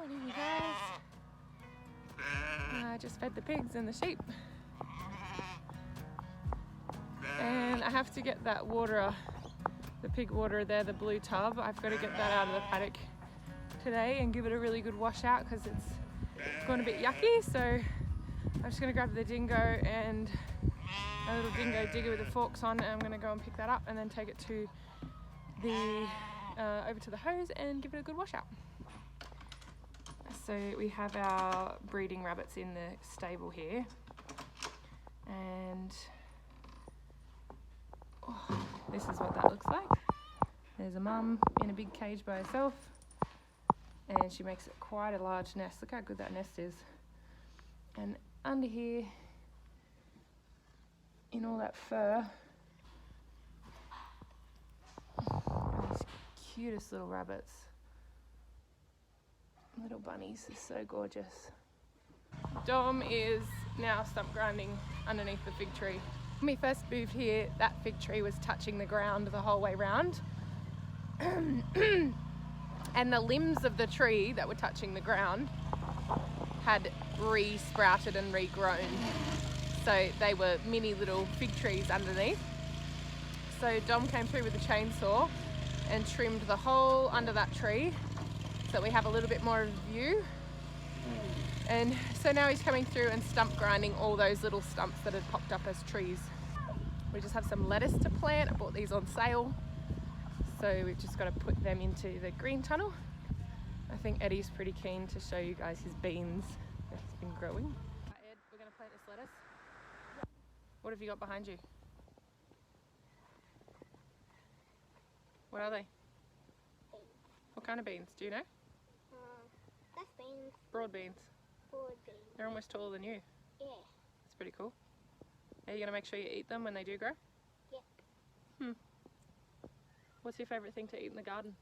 Morning, you guys. I just fed the pigs and the sheep. And I have to get that water, the pig water there, the blue tub. I've got to get that out of the paddock today and give it a really good wash out because it's gone a bit yucky. So I'm just going to grab the dingo and a little dingo digger with the forks on, and I'm going to go and pick that up and then take it to the over to the hose and give it a good wash out. So we have our breeding rabbits in the stable here, and this is what that looks like. There's a mum in a big cage by herself, and she makes it quite a large nest. Look how good that nest is. And under here, in all that fur, are these cutest little rabbits. Little bunnies, they're so gorgeous. Dom is now stump grinding underneath the fig tree. When we first moved here, that fig tree was touching the ground the whole way round. And the limbs of the tree that were touching the ground had re-sprouted and regrown. So they were mini little fig trees underneath. So Dom came through with a chainsaw and trimmed the hole under that tree so that we have a little bit more of a view. And so now he's coming through and stump grinding all those little stumps that had popped up as trees. We just have some lettuce to plant. I bought these on sale. So we've just got to put them into the green tunnel. I think Eddie's pretty keen to show you guys his beans that he's been growing. Right, Ed, we're going to plant this lettuce. What have you got behind you? What are they? What kind of beans? Do you know? That's beans. Broad beans. Broad beans. They're almost taller than you. Yeah. That's pretty cool. Are you going to make sure you eat them when they do grow? Yeah. What's your favourite thing to eat in the garden?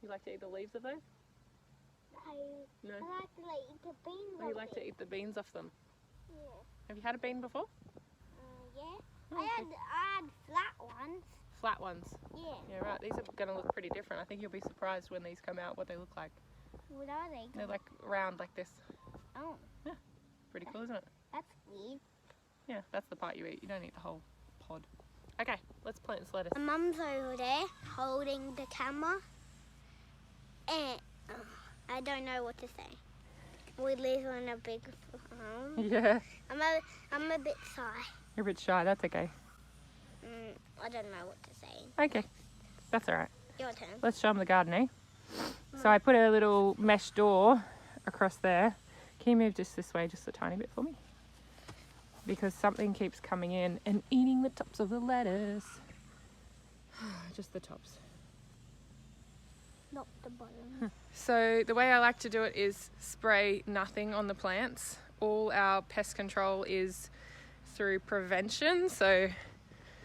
You like to eat the leaves of those? I No. like to eat the beans. Oh, you like to eat the beans off them? Yeah. Have you had a bean before? Yeah. Oh, I okay. had flat ones. Flat ones? Yeah. Yeah, right. These are going to look pretty different. I think you'll be surprised when these come out what they look like. What are they? They're like round like this. Oh. Yeah. Pretty cool, isn't it? That's weird. Yeah, that's the part you eat. You don't eat the whole pod. Okay, let's plant this lettuce. My mum's over there holding the camera. And I don't know what to say. We live in a big home. Yeah. I'm a bit shy. You're a bit shy. That's okay. I don't know what to say. Okay. That's all right. Your turn. Let's show them the garden, eh? So I put a little mesh door across there. Can you move just this way just a tiny bit for me? Because something keeps coming in and eating the tops of the lettuce. Just the tops. Not the bottom. So the way I like to do it is spray nothing on the plants. All our pest control is through prevention. So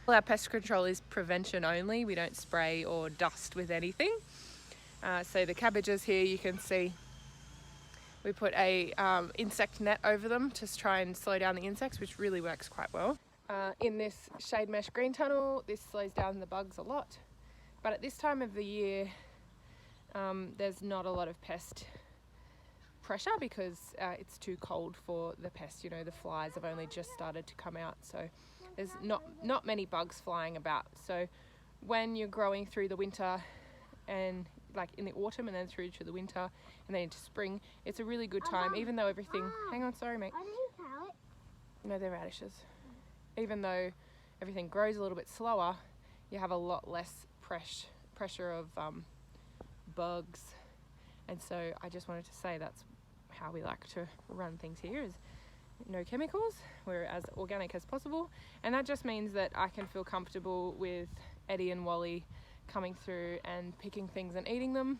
all our pest control is prevention only. We don't spray or dust with anything. So the cabbages here, you can see we put a insect net over them to try and slow down the insects, which really works quite well. In this shade mesh green tunnel, this slows down the bugs a lot. But at this time of the year, there's not a lot of pest pressure because it's too cold for the pests. You know, the flies have only just started to come out, so there's not many bugs flying about. So when you're growing through the winter and like in the autumn and then through to the winter and then into spring, it's a really good time, even though everything... Hang on, sorry mate. Are they carrots? No, they're radishes. Even though everything grows a little bit slower, you have a lot less pressure of bugs. And so I just wanted to say that's how we like to run things here, is no chemicals. We're as organic as possible. And that just means that I can feel comfortable with Eddie and Wally coming through and picking things and eating them.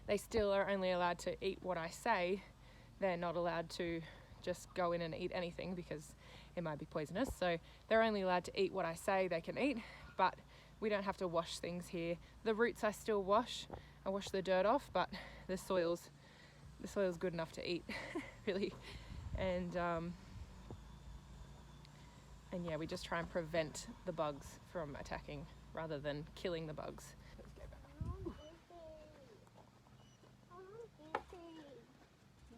They still are only allowed to eat what I say. They're not allowed to just go in and eat anything because it might be poisonous. So they're only allowed to eat what I say they can eat, but we don't have to wash things here. The roots I still wash. I wash the dirt off, but the soil's good enough to eat, really. And yeah, we just try and prevent the bugs from attacking rather than killing the bugs.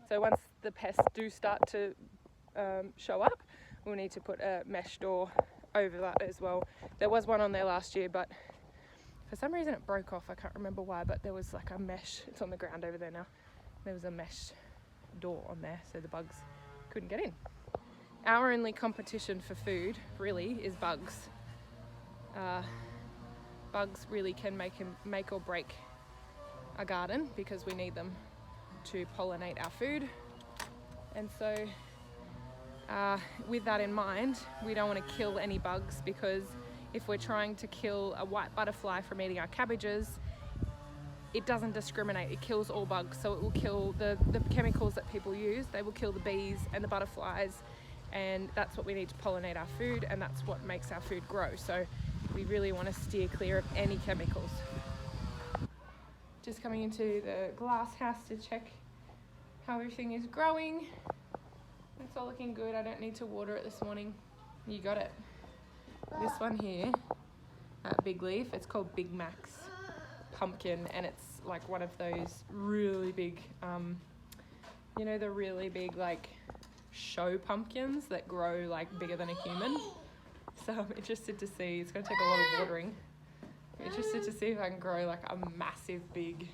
So once the pests do start to show up, we'll need to put a mesh door over that as well. There was one on there last year, but for some reason it broke off. I can't remember why, but there was like a mesh. It's on the ground over there now. There was a mesh door on there, so the bugs couldn't get in. Our only competition for food really is bugs. Bugs really can make or break a garden because we need them to pollinate our food. And so with that in mind, we don't want to kill any bugs, because if we're trying to kill a white butterfly from eating our cabbages, it doesn't discriminate. It kills all bugs. So it will kill the chemicals that people use. They will kill the bees and the butterflies, and that's what we need to pollinate our food, and that's what makes our food grow. So we really want to steer clear of any chemicals. Just coming into the glass house to check how everything is growing. It's all looking good. I don't need to water it this morning. You got it. This one here, Big Leaf, it's called Big Mac's pumpkin, and it's like one of those really big, you know, the really big like show pumpkins that grow like bigger than a human. So I'm interested to see, it's going to take a lot of watering. I'm interested to see if I can grow like a massive big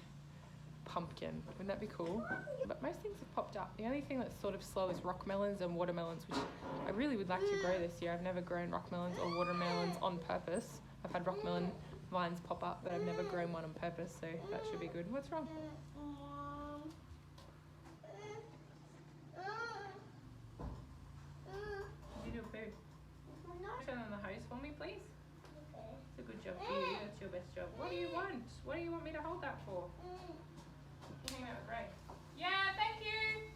pumpkin. Wouldn't that be cool? But most things have popped up. The only thing that's sort of slow is rock melons and watermelons, which I really would like to grow this year. I've never grown rock melons or watermelons on purpose. I've had rock melon vines pop up, but I've never grown one on purpose, so that should be good. What's wrong? You do food. Turn on the hose for me, please. It's a good job for you. That's your best job. What do you want? What do you want me to hold that for? Hang out with Ray. Yeah, thank you.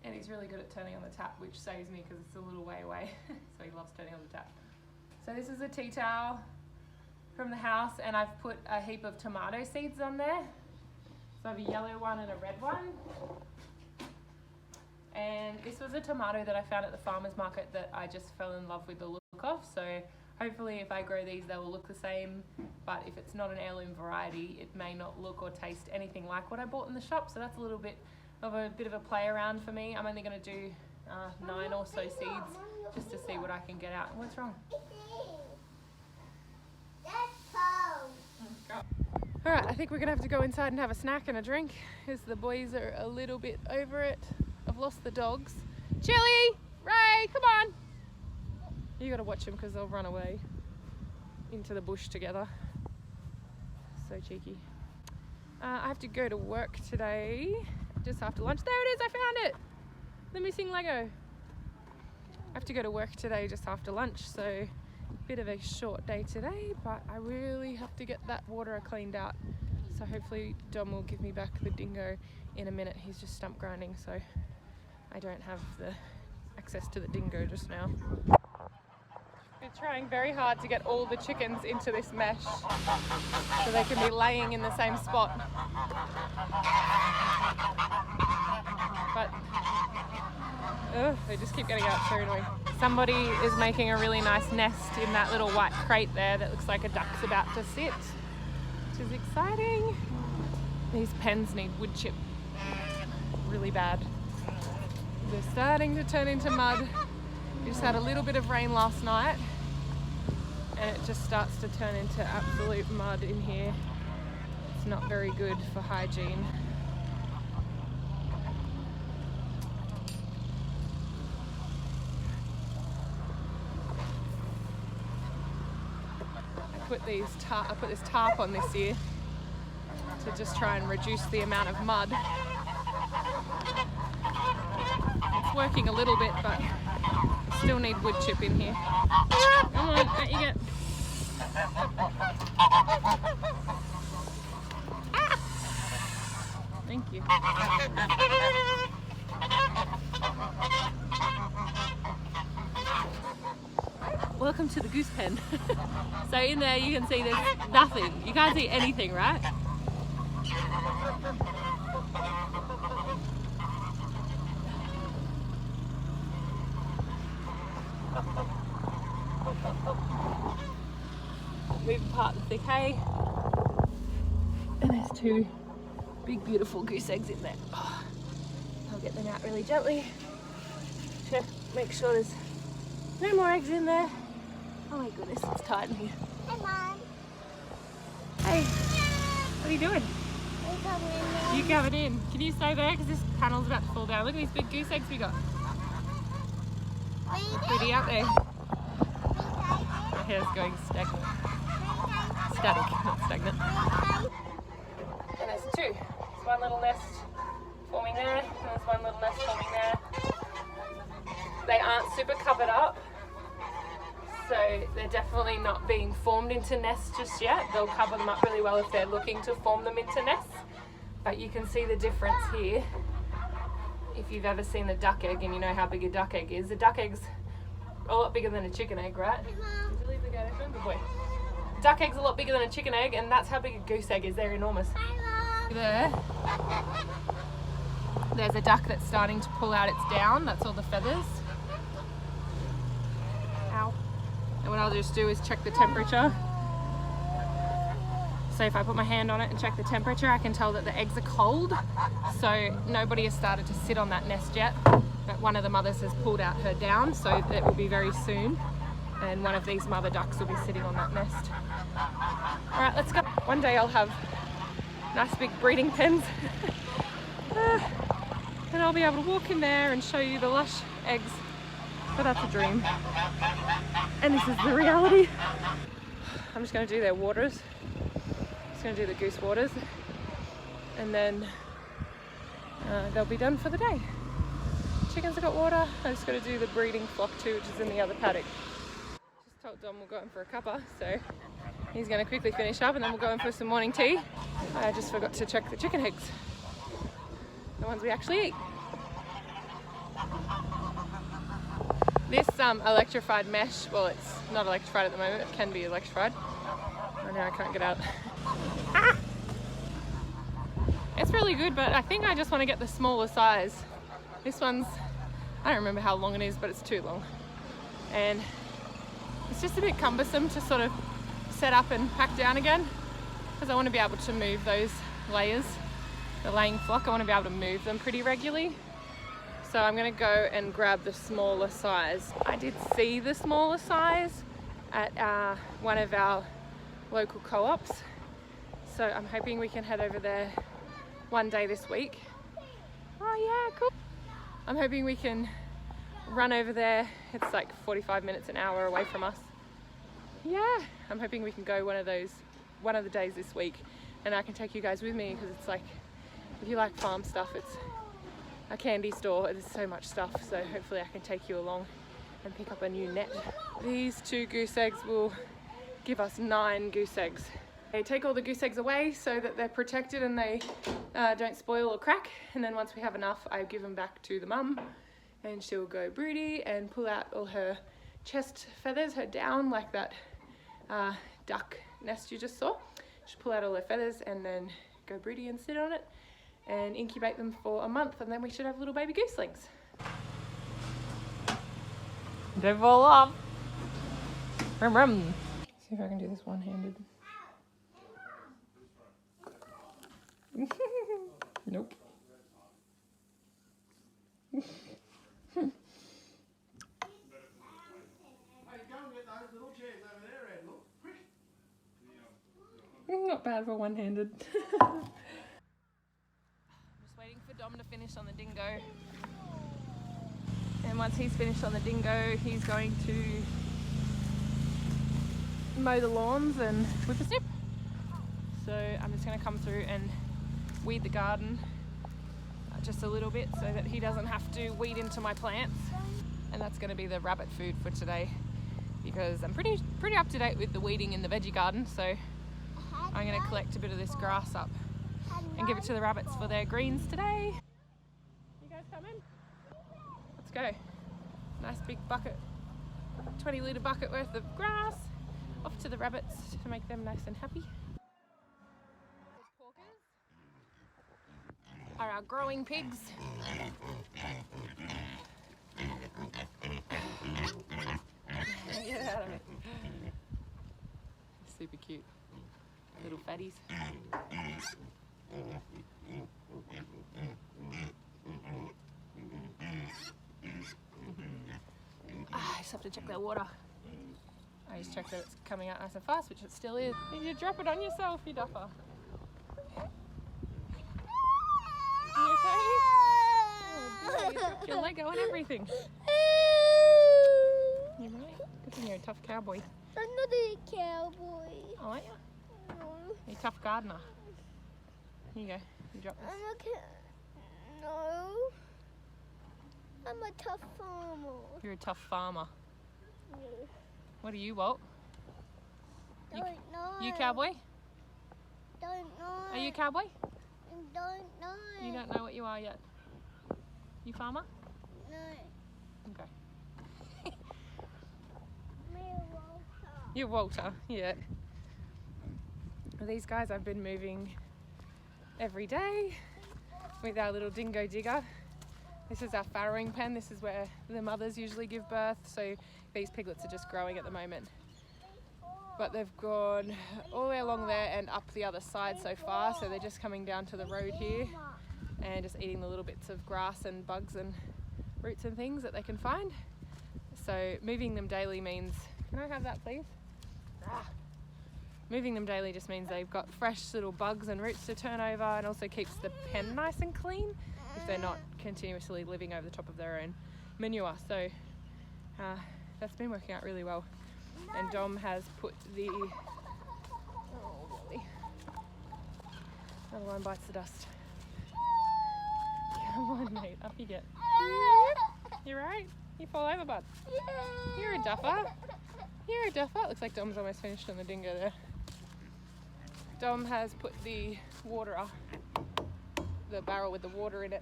And he's really good at turning on the tap, which saves me because it's a little way away. So he loves turning on the tap. So this is a tea towel from the house, and I've put a heap of tomato seeds on there. So I have a yellow one and a red one. And this was a tomato that I found at the farmer's market that I just fell in love with the look of. So hopefully if I grow these, they will look the same. But if it's not an heirloom variety, it may not look or taste anything like what I bought in the shop. So that's a little bit of a play around for me. I'm only going to do 9 or so seeds just to see what I can get out. What's wrong? Alright, I think we're going to have to go inside and have a snack and a drink, because the boys are a little bit over it. I've lost the dogs. Chili! Ray, come on! You got to watch them because they'll run away into the bush together. So cheeky. I have to go to work today just after lunch. There it is, I found it! The missing Lego. I have to go to work today just after lunch, so bit of a short day today, but I really have to get that water cleaned out. So hopefully Dom will give me back the dingo in a minute. He's just stump grinding, so I don't have the access to the dingo just now. We're trying very hard to get all the chickens into this mesh so they can be laying in the same spot. But they just keep getting out, so annoying. Somebody is making a really nice nest in that little white crate there that looks like a duck's about to sit, which is exciting. These pens need wood chip really bad. They're starting to turn into mud. We just had a little bit of rain last night and it just starts to turn into absolute mud in here. It's not very good for hygiene. I put this tarp on this year to just try and reduce the amount of mud. It's working a little bit, but I still need wood chip in here. Come on, out you get. Thank you. Welcome to the Goose Pen. So in there you can see there's nothing. You can't see anything, right? Move apart the thick hay. And there's 2 big beautiful goose eggs in there. Oh, I'll get them out really gently to make sure there's no more eggs in there. Oh my goodness, it's tight in here. Hey, Mom. Hey, what are you doing? You covered in. Can you stay there because this panel's about to fall down? Look at these big goose eggs we got. Pretty out there. My hair's going stagnant. Static, not stagnant. And there's two. There's one little nest forming there, and there's one little nest forming there. They aren't super covered up, so they're definitely not being formed into nests just yet. They'll cover them up really well if they're looking to form them into nests. But you can see the difference here. If you've ever seen a duck egg and you know how big a duck egg is, the duck egg's a lot bigger than a chicken egg, right? Did you leave the gate open? Good boy. Duck egg's a lot bigger than a chicken egg, and that's how big a goose egg is. They're enormous. There, there's a duck that's starting to pull out its down. That's all the feathers. Ow. And what I'll just do is check the temperature. So if I put my hand on it and check the temperature, I can tell that the eggs are cold. So nobody has started to sit on that nest yet, but one of the mothers has pulled out her down, so it will be very soon. And one of these mother ducks will be sitting on that nest. All right, let's go. One day I'll have nice big breeding pens. And I'll be able to walk in there and show you the lush eggs. But that's a dream. And this is the reality. I'm just gonna do their waters. Just going to do the goose waters, and then they'll be done for the day. Chickens have got water. I just got to do the breeding flock too, which is in the other paddock. Just told Dom we'll go in for a cuppa, so he's going to quickly finish up and then we'll go in for some morning tea. I just forgot to check the chicken eggs, the ones we actually eat. This electrified mesh, well, it's not electrified at the moment, it can be electrified. Oh no, I can't get out. Ah! It's really good, but I think I just want to get the smaller size. This one's, I don't remember how long it is, but it's too long. And it's just a bit cumbersome to sort of set up and pack down again, because I want to be able to move those layers, the laying flock, I want to be able to move them pretty regularly. So I'm going to go and grab the smaller size. I did see the smaller size at one of our local co-ops, so I'm hoping we can head over there one day this week. Oh yeah, cool. I'm hoping we can run over there. It's like 45 minutes, an hour away from us. Yeah, I'm hoping we can go one of the days this week, and I can take you guys with me, because it's like, if you like farm stuff, it's a candy store. There's so much stuff, so hopefully I can take you along and pick up a new net. These 2 goose eggs will give us 9 goose eggs. They take all the goose eggs away so that they're protected and they don't spoil or crack, and then once we have enough, I give them back to the mum, and she'll go broody and pull out all her chest feathers, her down, like that duck nest you just saw. She'll pull out all her feathers and then go broody and sit on it and incubate them for a month, and then we should have little baby gooselings. Don't fall off. Rum rum. See if I can do this one-handed. Nope. Not bad for one-handed. I'm just waiting for Dom to finish on the dingo. And once he's finished on the dingo, he's going to mow the lawns and whip a snip. So I'm just going to come through and weed the garden just a little bit so that he doesn't have to weed into my plants. And that's going to be the rabbit food for today, because I'm pretty up to date with the weeding in the veggie garden, so I'm going to collect a bit of this grass up and give it to the rabbits for their greens today. You guys coming? Let's go. Nice big bucket, 20 litre bucket worth of grass off to the rabbits to make them nice and happy. Are our growing pigs. Get out of it. Super cute little fatties. I just have to check that water. I just check that it's coming out nice and fast, which it still is. Did you drop it on yourself, you duffer? Are you okay? Oh, dear, you dropped your Lego and everything. You right? Good thing you're a tough cowboy. I'm not a cowboy. Oh, aren't you? No. You're a tough gardener. Here you go. You drop this. No. I'm a tough farmer. You're a tough farmer. No. What are you, Walt? Don't know. You cowboy? Don't know. Are you cowboy? Don't know. You don't know what you are yet. You farmer? No. Okay. Me Walter. You're Walter, yeah. These guys I've been moving every day with our little dingo digger. This is our farrowing pen. This is where the mothers usually give birth. So these piglets are just growing at the moment. But they've gone all the way along there and up the other side so far. So they're just coming down to the road here and just eating the little bits of grass and bugs and roots and things that they can find. So moving them daily means, can I have that please? Moving them daily just means they've got fresh little bugs and roots to turn over, and also keeps the pen nice and clean if they're not continuously living over the top of their own manure. So that's been working out really well. And Dom has put the, another one bites the dust. Come on mate, up you get. You right? You fall over, bud. You're a duffer. You're a duffer. Looks like Dom's almost finished on the dingo there. Dom has put the water up, the barrel with the water in it.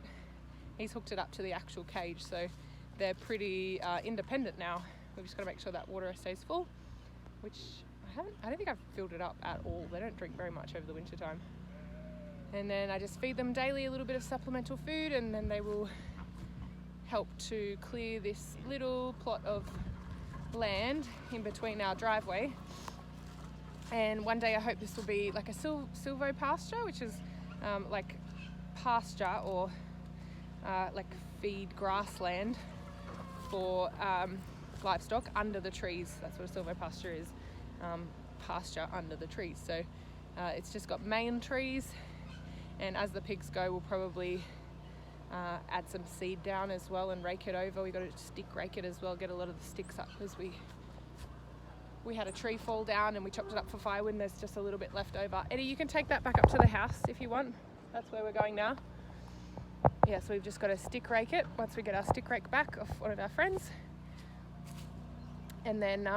He's hooked it up to the actual cage, so they're pretty independent now. We've just got to make sure that water stays full, which I don't think I've filled it up at all. They don't drink very much over the winter time. And then I just feed them daily a little bit of supplemental food, and then they will help to clear this little plot of land in between our driveway. And one day I hope this will be like a silvo pasture, which is like pasture or like feed grassland for livestock under the trees. That's what a silvo pasture is, pasture under the trees. So it's just got main trees, and as the pigs go we'll probably add some seed down as well and rake it over. We got to stick rake it as well, get a lot of the sticks up, because we had a tree fall down and we chopped it up for firewood, and there's just a little bit left over. Eddie, you can take that back up to the house if you want. That's where we're going now. Yeah, so we've just got to stick rake it once we get our stick rake back off one of our friends. And then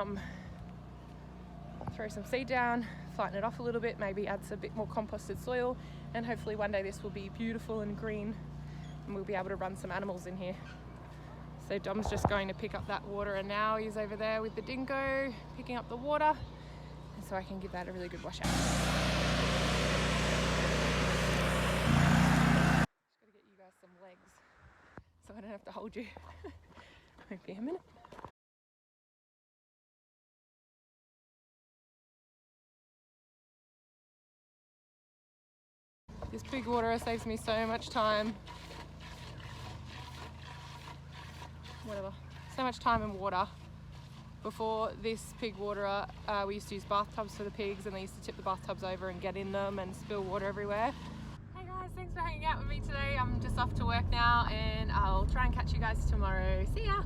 throw some seed down, flatten it off a little bit, maybe add some bit more composted soil, and hopefully one day this will be beautiful and green and we'll be able to run some animals in here. So Dom's just going to pick up that water, and now he's over there with the dingo picking up the water, and so I can give that a really good wash out. Just gotta get you guys some legs so I don't have to hold you. Won't be a minute. This pig waterer saves me so much time. Whatever. So much time and water. Before this pig waterer, we used to use bathtubs for the pigs, and they used to tip the bathtubs over and get in them and spill water everywhere. Hey guys, thanks for hanging out with me today. I'm just off to work now, and I'll try and catch you guys tomorrow. See ya!